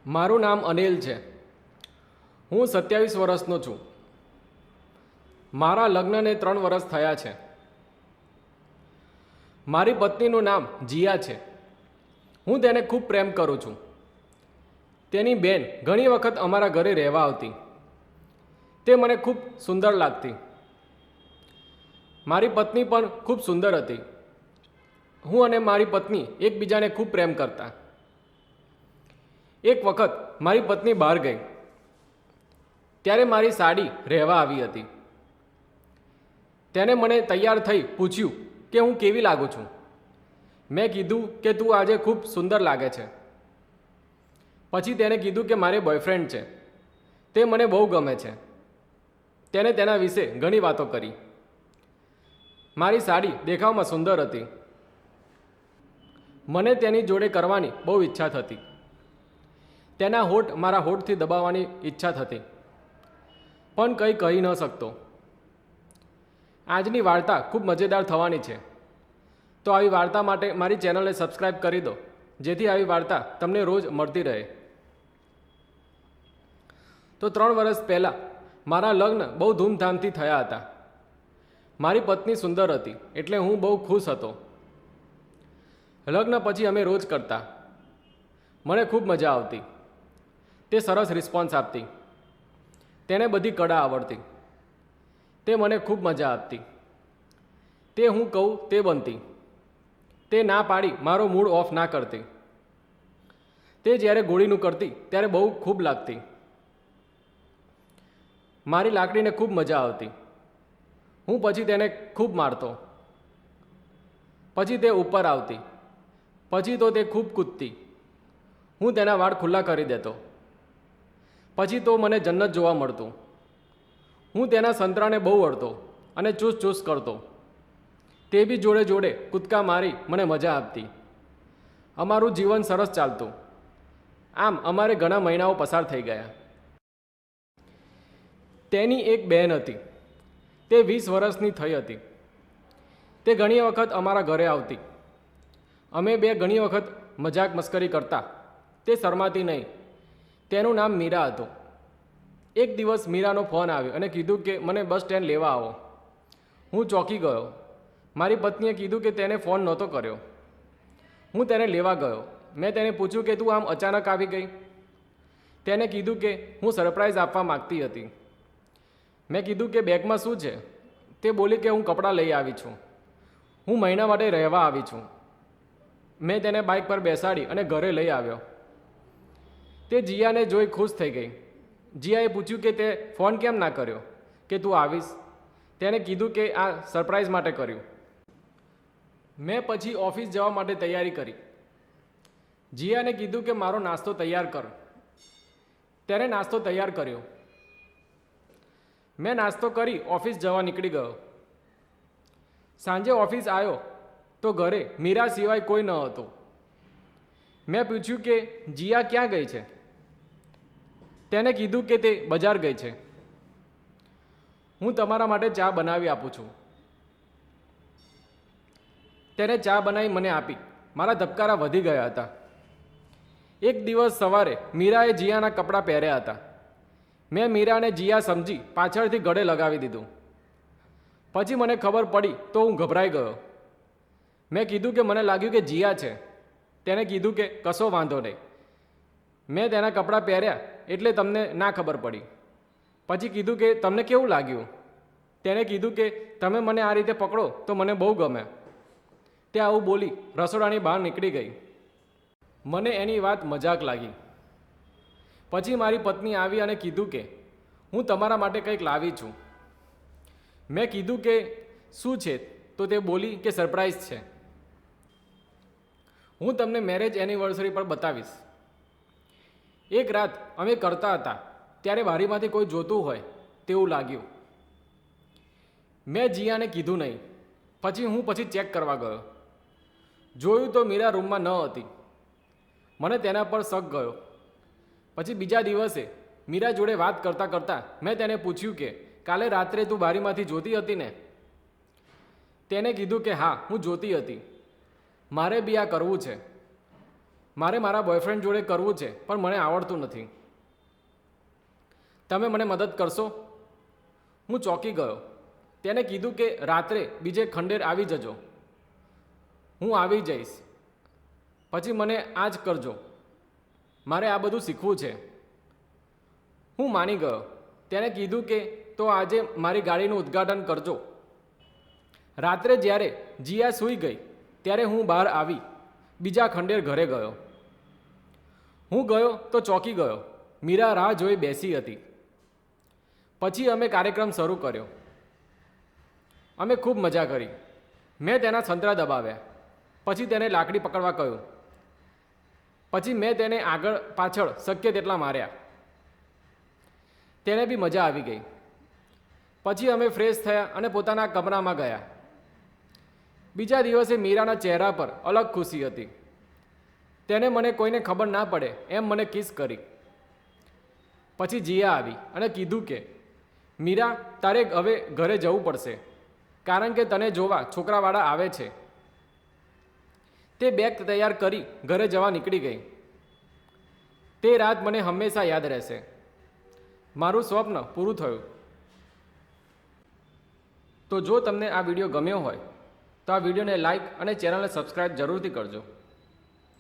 મારું નામ અનિલ છે. હું 27 વર્ષનો છું. મારા લગ્નને 3 વર્ષ થયા છે. મારી પત્નીનું નામ જીયા છે. હું તેને ખૂબ પ્રેમ કરું છું. તેની બેન ઘણી વખત અમારા ઘરે રહેવા આવતી. તે મને ખૂબ સુંદર લાગતી. મારી પત્ની પણ ખૂબ સુંદર હતી. હું અને મારી પત્ની એકબીજાને ખૂબ પ્રેમ કરતા. એક વખત મારી પત્ની બહાર ગઈ ત્યારે મારી સાડી રહેવા આવી હતી. તેને મને તૈયાર થઈ પૂછ્યું કે હું કેવી લાગુ છું. મેં કીધું કે તું આજે ખૂબ સુંદર લાગે છે. પછી તેને કીધું કે મારે બોયફ્રેન્ડ છે, તે મને બહુ ગમે છે. તેને તેના વિશે ઘણી વાતો કરી. મારી સાડી દેખાવમાં સુંદર હતી. મને તેની જોડે કરવાની બહુ ઈચ્છા થતી. તેના હોઠ મારા હોઠથી દબાવવાની ઈચ્છા થતી, પણ કંઈ કહી ન શકતો. આજની વાર્તા ખૂબ મજેદાર થવાની છે, તો આવી વાર્તા માટે મારી ચેનલને સબસ્ક્રાઈબ કરી દો, જેથી આવી વાર્તા તમને રોજ મળતી રહે. તો 3 વર્ષ પહેલાં મારા લગ્ન બહુ ધૂમધામથી થયા હતા. મારી પત્ની સુંદર હતી એટલે હું બહુ ખુશ હતો. લગ્ન પછી અમે રોજ કરતા. મને ખૂબ મજા આવતી. તે સરસ રિસ્પોન્સ આપતી. તેને બધી કળા આવડતી. તે મને ખૂબ મજા આપતી. તે હું કહું તે બનતી. તે ના પાડી મારો મૂડ ઓફ ના કરતી. તે જ્યારે ગોળીનું કરતી ત્યારે બહુ ખૂબ લાગતી. મારી લાકડીને ખૂબ મજા આવતી. હું પછી તેને ખૂબ મારતો. પછી તે ઉપર આવતી. પછી તો તે ખૂબ કૂદતી. હું તેના વાળ ખુલ્લા કરી દેતો. પછી તો મને જન્નત જોવા મળતું. હું તેના સંતરાને બહુ અડતો અને ચૂસ ચૂસ કરતો. તે બી જોડે જોડે કૂદકા મારી મને મજા આપતી. અમારું જીવન સરસ ચાલતું. આમ અમારે ઘણા મહિનાઓ પસાર થઈ ગયા. તેની એક બહેન હતી. તે 20 વર્ષની થઈ હતી. તે ઘણી વખત અમારા ઘરે આવતી. અમે બે ઘણી વખત મજાક મસ્કરી કરતા. તે શરમાતી નહીં. તેનું નામ મીરા હતું. એક દિવસ મીરાનો ફોન આવ્યો અને કીધું કે મને બસ સ્ટેન્ડ લેવા આવો. હું ચોંકી ગયો. મારી પત્નીએ કીધું કે તેને ફોન નહોતો કર્યો. હું તેને લેવા ગયો. મેં તેને પૂછ્યું કે તું આમ અચાનક આવી ગઈ. તેને કીધું કે હું સરપ્રાઈઝ આપવા માગતી હતી. મેં કીધું કે બેગમાં શું છે? તે બોલી કે હું કપડાં લઈ આવી છું. હું મહિના માટે રહેવા આવી છું. મેં તેને બાઇક પર બેસાડી અને ઘરે લઈ આવ્યો. તે જીયાને જોઈ ખુશ થઈ ગઈ. જીયાએ પૂછ્યું કે તે ફોન કેમ ના કર્યો કે તું આવીશ. તેને કીધું કે આ સરપ્રાઈઝ માટે કર્યું. મેં પછી ઓફિસ જવા માટે તૈયારી કરી. જીયાને કીધું કે મારો નાસ્તો તૈયાર કર. તેને નાસ્તો તૈયાર કર્યો. મેં નાસ્તો કરી ઓફિસ જવા નીકળી ગયો. સાંજે ઓફિસ આવ્યો તો ઘરે મીરા સિવાય કોઈ ન હતું. મેં પૂછ્યું કે જીયા ક્યાં ગઈ છે? તેને કીધું કે તે બજાર ગઈ છે. હું તમારા માટે ચા બનાવી આપું છું. તેને ચા બનાવી મને આપી. મારા ધબકારા વધી ગયા હતા. એક દિવસ સવારે મીરાએ જીયાના કપડાં પહેર્યા હતા. મેં મીરાને જીયા સમજી પાછળથી ગળે લગાવી દીધું. પછી મને ખબર પડી તો હું ગભરાઈ ગયો. મેં કીધું કે મને લાગ્યું કે જીયા છે. તેને કીધું કે કશો વાંધો નહીં. મેં તેના કપડાં પહેર્યા એટલે તમને ના ખબર પડી. પછી કીધું કે તમને કેવું લાગ્યું? તેને કીધું કે તમે મને આ રીતે પકડો તો મને બહુ ગમે. તે આવું બોલી રસોડાની બહાર નીકળી ગઈ. મને એની વાત મજાક લાગી. પછી મારી પત્ની આવી અને કીધું કે હું તમારા માટે કંઈક લાવી છું. મેં કીધું કે શું છે? તો તે બોલી કે સરપ્રાઈઝ છે. હું તમને મેરેજ એનિવર્સરી પર બતાવીશ. એક રાત અમે કરતા હતા ત્યારે બારીમાંથી કોઈ જોતું હોય તેવું લાગ્યું. મેં જીયાને કીધું નહીં. પછી ચેક કરવા ગયો. જોયું તો મીરા રૂમમાં ન હતી. મને તેના પર શક ગયો. પછી બીજા દિવસે મીરા જોડે વાત કરતાં કરતાં મેં તેને પૂછ્યું કે કાલે રાત્રે તું બારીમાંથી જોતી હતી ને? તેને કીધું કે હા, હું જોતી હતી. મારે બી આ કરવું છે. મારે મારા બોયફ્રેન્ડ જોડે કરવું છે, પણ મને આવડતું નથી. તમે મને મદદ કરશો? હું ચોંકી ગયો. તેને કીધું કે રાત્રે બીજે ખંડેર આવી જજો. હું આવી જઈશ, પછી મને આ જ કરજો. મારે આ બધું શીખવું છે. હું માની ગયો. તેણે કીધું કે તો આજે મારી ગાડીનું ઉદ્ઘાટન કરજો. રાત્રે જ્યારે જીયા સૂઈ ગઈ ત્યારે હું બહાર આવી બીજા ખંડેર ઘરે ગયો. હું ગયો તો ચોંકી ગયો. મીરા રાહ જોઈ બેસી હતી. પછી અમે કાર્યક્રમ શરૂ કર્યો. અમે ખૂબ મજા કરી. મેં તેના સંતરા દબાવ્યા. પછી તેને લાકડી પકડવા કહ્યું. પછી મેં તેને આગળ પાછળ શક્ય તેટલા માર્યા. તેને બી મજા આવી ગઈ. પછી અમે ફ્રેશ થયા અને પોતાના કમરામાં ગયા. બીજા દિવસે મીરાના ચહેરા પર અલગ ખુશી હતી. તેને મને કોઈને ખબર ના પડે એમ મને કિસ કરી. પછી જીયા આવી અને કીધું કે મીરા, તારે હવે ઘરે જવું પડશે, કારણ કે તને જોવા છોકરાવાળા આવે છે. તે બેગ તૈયાર કરી ઘરે જવા નીકળી ગઈ. તે રાત મને હંમેશા યાદ રહેશે. મારું સ્વપ્ન પૂરું થયું. તો જો તમને આ વિડીયો ગમ્યો હોય તો આ વિડીયોને લાઈક અને ચેનલને સબસ્ક્રાઈબ જરૂરથી કરજો.